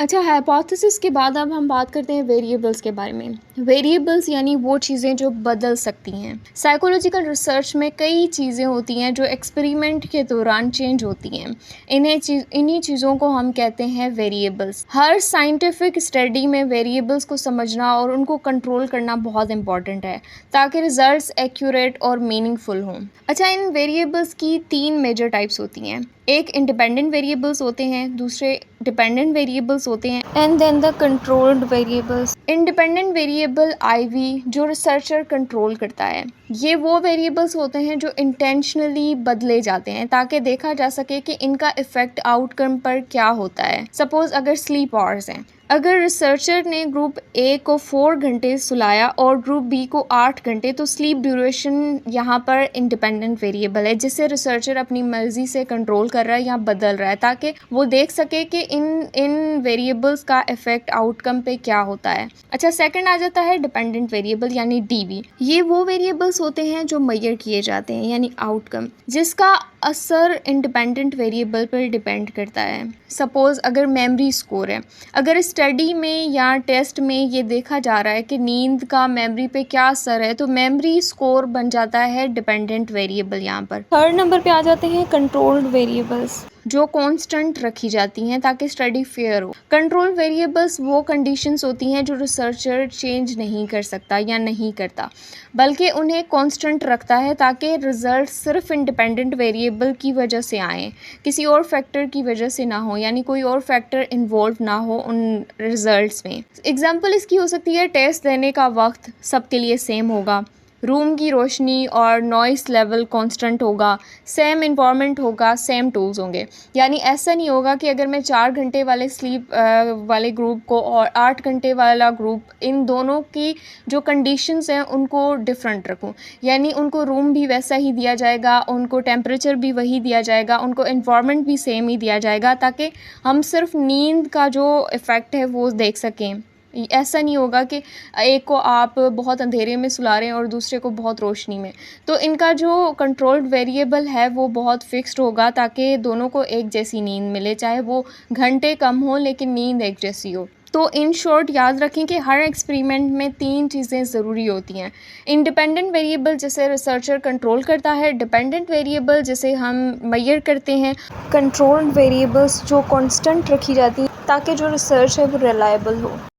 अच्छा, हाइपोथेसिस के बाद अब हम बात करते हैं वेरिएबल्स के बारे में। वेरिएबल्स यानी वो चीज़ें जो बदल सकती हैं। साइकोलॉजिकल रिसर्च में कई चीज़ें होती हैं जो एक्सपेरिमेंट के दौरान चेंज होती हैं। इन्हीं चीज़ों को हम कहते हैं वेरिएबल्स। हर साइंटिफिक स्टडी में वेरिएबल्स को समझना और उनको कंट्रोल करना बहुत इंपॉर्टेंट है ताकि रिजल्ट्स एक्यूरेट और मीनिंगफुल हों। अच्छा, इन वेरिएबल्स की 3 मेजर टाइप्स होती हैं। एक इंडिपेंडेंट वेरिएबल्स होते हैं, दूसरे डिपेंडेंट वेरिएबल्स होते हैं and then the controlled variables. Independent variable IV जो रिसर्चर कंट्रोल करता है, ये वो वेरिएबल्स होते हैं जो इंटेंशनली बदले जाते हैं ताकि देखा जा सके कि इनका इफेक्ट आउटकम पर क्या होता है। सपोज अगर स्लीप आवर्स हैं, अगर रिसर्चर ने ग्रुप ए को 4 घंटे सुलाया और ग्रुप बी को 8 घंटे, तो स्लीप ड्यूरेशन यहाँ पर इंडिपेंडेंट वेरिएबल है जिसे रिसर्चर अपनी मर्जी से कंट्रोल कर रहा है या बदल रहा है ताकि वो देख सके कि इन वेरिएबल्स का इफेक्ट आउटकम पे क्या होता है। अच्छा, सेकंड आ जाता है डिपेंडेंट वेरिएबल यानी डीवी। ये वो वेरिएबल्स होते हैं जो मेजर किए जाते हैं यानी आउटकम, जिसका असर इंडिपेंडेंट वेरिएबल पर डिपेंड करता है। सपोज अगर मेमोरी स्कोर है, अगर स्टडी में या टेस्ट में ये देखा जा रहा है कि नींद का मेमोरी पे क्या असर है, तो मेमोरी स्कोर बन जाता है डिपेंडेंट वेरिएबल यहाँ पर। थर्ड नंबर पे आ जाते हैं कंट्रोल्ड वेरिएबल्स जो कांस्टेंट रखी जाती हैं ताकि स्टडी फेयर हो। कंट्रोल वेरिएबल्स वो कंडीशंस होती हैं जो रिसर्चर चेंज नहीं कर सकता या नहीं करता, बल्कि उन्हें कांस्टेंट रखता है ताकि रिजल्ट सिर्फ इंडिपेंडेंट वेरिएबल की वजह से आए, किसी और फैक्टर की वजह से ना हो, यानी कोई और फैक्टर इन्वॉल्व ना हो उन रिजल्ट्स में। एग्जांपल इसकी हो सकती है टेस्ट देने का वक्त सबके लिए सेम होगा, रूम की रोशनी और नॉइस लेवल कांस्टेंट होगा, सेम इन्वायरमेंट होगा, सेम टूल्स होंगे। यानी ऐसा नहीं होगा कि अगर मैं 4 घंटे वाले स्लीप वाले ग्रुप को और 8 घंटे वाला ग्रुप, इन दोनों की जो कंडीशंस हैं उनको डिफरेंट रखूं। यानी उनको रूम भी वैसा ही दिया जाएगा, उनको टेम्परेचर भी वही दिया जाएगा, उनको इन्वायरमेंट भी सेम ही दिया जाएगा ताकि हम सिर्फ नींद का जो इफ़ेक्ट है वो देख सकें। ऐसा नहीं होगा कि एक को आप बहुत अंधेरे में सुला रहे हैं और दूसरे को बहुत रोशनी में। तो इनका जो कंट्रोल्ड वेरिएबल है वो बहुत फिक्स्ड होगा ताकि दोनों को एक जैसी नींद मिले, चाहे वो घंटे कम हो लेकिन नींद एक जैसी हो। तो इन शॉर्ट याद रखें कि हर एक्सपेरिमेंट में 3 चीज़ें ज़रूरी होती हैं। इंडिपेंडेंट वेरिएबल जिसे रिसर्चर कंट्रोल करता है, डिपेंडेंट वेरिएबल जिसे हम मेजर करते हैं, कंट्रोल्ड वेरिएबल्स जो कांस्टेंट रखी जाती हैं ताकि जो रिसर्च है वो रिलायबल हो।